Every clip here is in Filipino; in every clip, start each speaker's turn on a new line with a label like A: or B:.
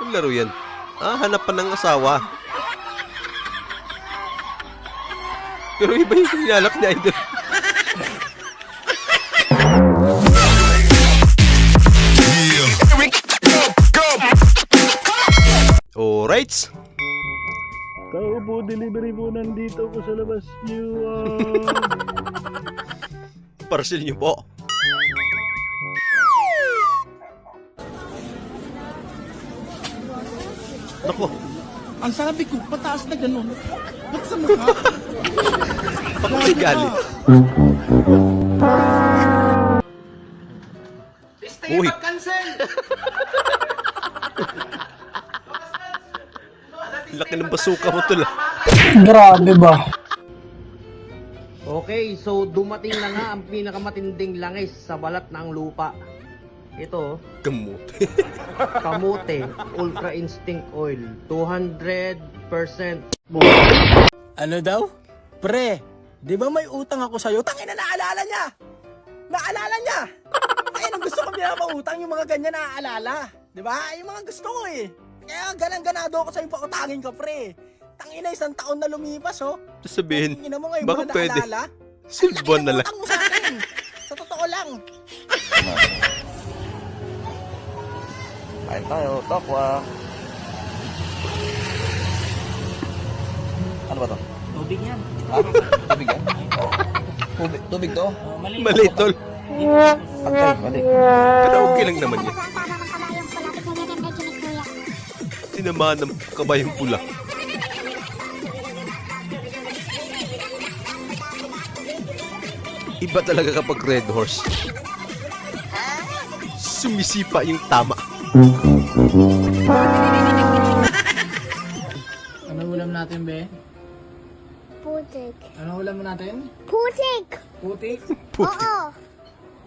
A: Ang laro yan. Hanap pa ng asawa. Pero iba yung hinalak niya, idol. Alright.
B: Tao po, delivery po, nandito po sa labas niyo.
A: Parcel niyo po. Nako,
B: Ang sabi ko, pataas na ganun. Ba't sa mukha?
A: baka may galit. Uy. Laki ng basuka mo tol.
C: Grabe ba?
D: Okay, so dumating na nga ang pinakamatinding langis sa balat ng lupa. Ito,
A: Gamot.
D: kamote, Ultra Instinct Oil, 200%.
C: Ano daw? Pre, di ba may utang ako sa'yo? Tangina, naalala niya! Naalala niya! Ayun, ang gusto ko pinapautang yung mga ganyan naaalala. Di ba? Yung mga gusto ko eh. Kaya ganang-ganado ako sa'yo pautangin ka, pre. Tangina, 1 taon na lumipas, oh.
A: Sabihin,
C: Tangina mo ngayon
A: baka
C: mo na
A: pwede.
C: naalala?
A: Silbuan na lang.
C: Utang mo sa akin. Sa totoo lang.
E: Kain tayo, tokwa. Ano ba to?
C: Tubig yan.
E: Tubig yan? Tubig to?
A: Mali tol.
E: Pagkay, mali.
A: Pero okay lang naman yan. Tinamaan ng kabayong pula. Iba talaga kapag red horse. Sumisipa yung tama.
C: Ano ulam natin, be?
F: Putik.
C: Ano ulam natin?
F: Putik!
C: Putik?
F: Oo!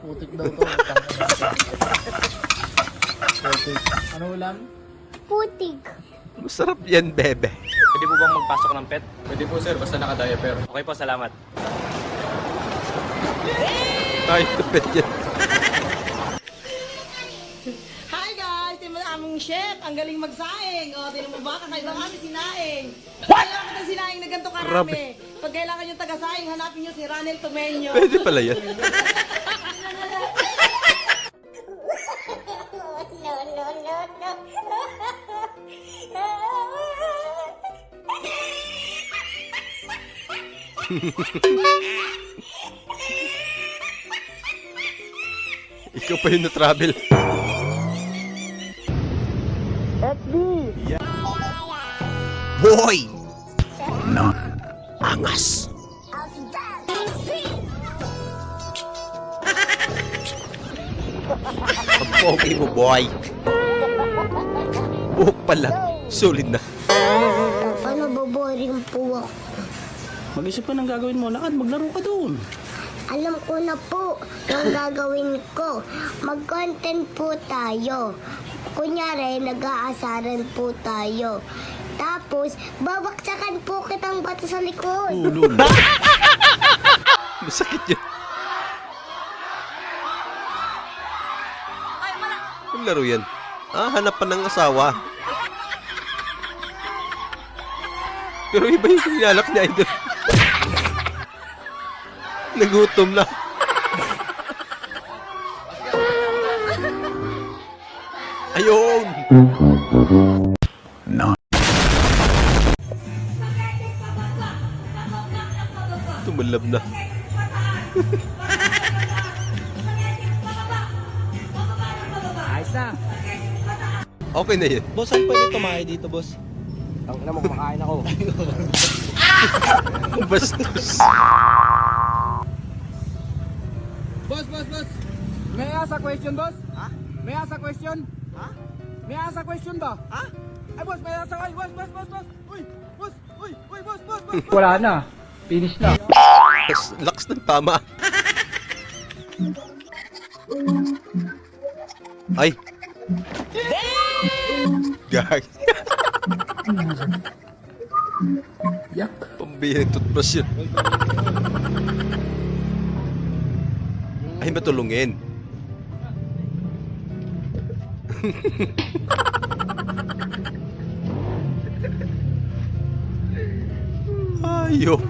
C: Putik daw to. Putik. Ano ulam?
F: Putik!
A: Masarap yan, bebe.
G: Pwede po bang magpasok ng pet? Pwede po sir, basta naka-diaper. Okay po, salamat.
A: Ay, tapet yan.
H: Hi guys! Ito yung aming chef. Ang galing magsaing. O, tinan mo ba? Kakaiba kami sinaing. What? Kailangan kita sinaing na ganito karami. Pag kailangan yung taga-saing, hanapin nyo si Ranel Tumenyo.
A: Pwede pala yan.
F: No, no, no, no.
A: Ikaw pa yung na-travel. Boy! No. Angas! Ang pogi mo, boy! Buhok pala. Solid na.
F: Ano boboring po ako?
B: Mag-isip ka ng gagawin mo. Lakad, maglaro ka doon.
F: Alam ko na po yung gagawin ko. Mag-content po tayo. Kunyari, nag-aasaran po tayo. Tapos, babaksakan po kitang bato sa likod.
A: Ulo. Masakit yun. Ang laro yan. Hanap pa ng asawa. Pero iba yung hinalak niya, idol. Nagutom na. Ayun! Tumalab na.
D: Ayos na.
A: Okay na yan.
C: Boss, saan pwede tumahay dito, boss?
D: Ang ina mo, kumakain ako.
A: Bastos.
C: Boss! May I ask a question, boss? Ha? May I ask a question? Ha? May I ask a question ba? Ha? Ay, boss, may I ask a question. Boss! Uy! Boss! Wala na. Finish na.
A: Lakas ng tama. Ay! Gag.
C: Yak.
A: Pambihirang toothbrush yun. Ay, matulungin. Ayop.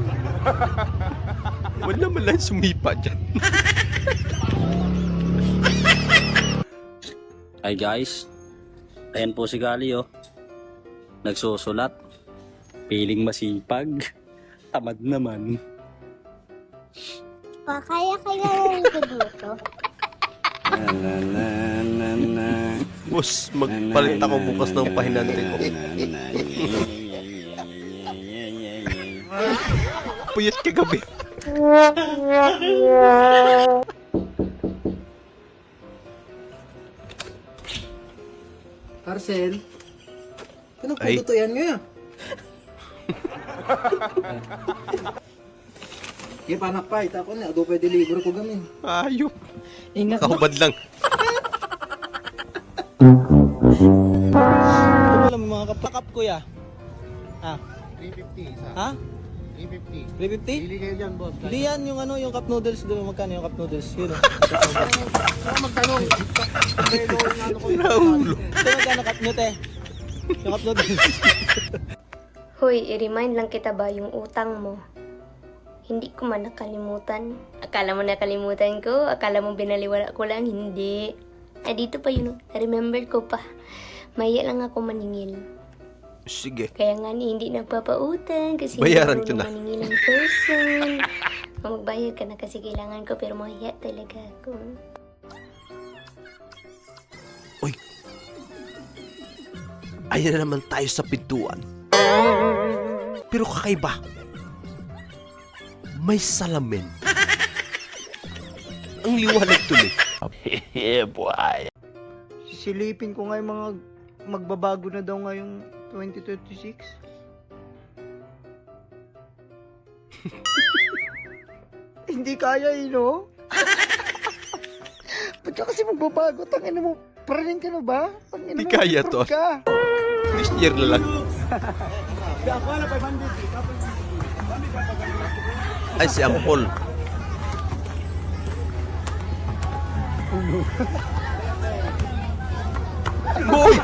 A: Wala man lang sumipa dyan.
B: Hi guys, ayan po si Gali oh. Nagsusulat. Piling masipag. Tamad naman.
F: Kaya ng likod mo to?
A: Boss, magpalit ako bukas ng pahinante ko. Puyat kagabi.
C: Parcel. Ano
A: Ay.
C: pututuyan nyo yan? Sige, panak pa. Ito na. Ado pwede deliver ko gamin.
A: Ayop.
C: Ingat
A: Kahubad lang.
C: Ano alam mga kapakap kuya? Ha? 350 isa. Ha? 350. 350? Hindi kayo dyan, boss. Hindi yan yung ano, yung cup noodles. Doon magkano yung cup noodles? Yun. Magtanong.
A: Naulo.
C: Ito magkano cup noodles? Yung cup noodles.
I: Hoy, i-remind lang kita ba yung utang mo? Hindi ko man nakalimutan. Akala mo nakalimutan ko? Akala mo binaliwala ko lang? Hindi. Ay, dito pa yun. Na-remember ko pa. Maya lang ako maningil.
A: Sige.
I: Kaya nga hindi nagpapautang kasi
A: Bayaran ko
I: hindi
A: na.
I: maningil ang person. Magbayad ka na kasi kailangan ko pero mahiya talaga ako.
A: Uy. Ayan na naman tayo sa pintuan. Pero kakaiba. May salamin. Ang liwanag tuloy.
J: Silipin ko nga yung mga magbabago na daw ngayong 2036. Hindi kaya no? Ba't ka kasi magbabago? Tangina mo, paraling ka na ba? Tangina
A: Hindi
J: mo,
A: kaya
J: proud
A: to.
J: ka.
A: Next year na lang. Ay, si Ampol. Boy!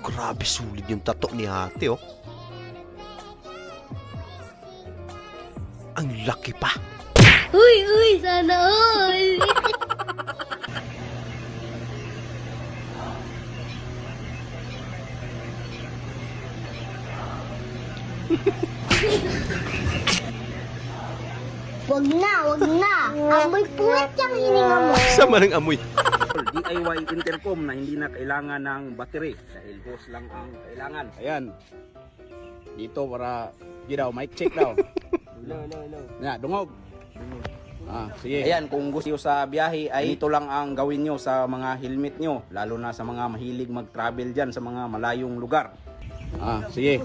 A: Grabe, sulit yung tato ni ate, oh. Ang laki pa.
I: Uy, sana all!
F: Wag na. Amoy puwet yung hininga mo.
A: Sama ng amoy.
B: DIY intercom na hindi na kailangan ng battery dahil hose lang ang kailangan. Ayan. Dito para daw mic check daw. Hello. Na, dungog. Sige. Ayan, kung gusto nyo sa biyahe ay ito lang ang gawin nyo sa mga helmet nyo, lalo na sa mga mahilig mag-travel dyan sa mga malayong lugar. Sige.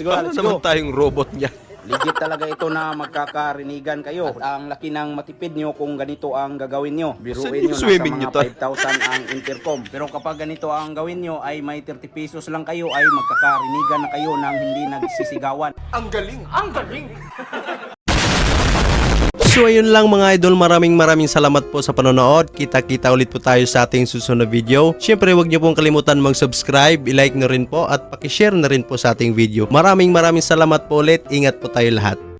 A: Paano naman tayong robot niya?
B: Legit talaga ito na magkakarinigan kayo. At ang laki ng matipid nyo kung ganito ang gagawin nyo. Biruin nyo, nasa
A: swimming nyo to?
B: mga 5,000 ang intercom. Pero kapag ganito ang gawin nyo ay may 30 pesos lang kayo ay magkakarinigan na kayo nang hindi nagsisigawan.
A: Ang galing! So ayun lang mga idol, maraming salamat po sa panonood. Kita-kita ulit po tayo sa ating susunod video. Syempre huwag niyo pong kalimutan mag-subscribe, i-like na rin po at paki-share na rin po sa ating video. Maraming salamat po ulit. Ingat po tayo lahat.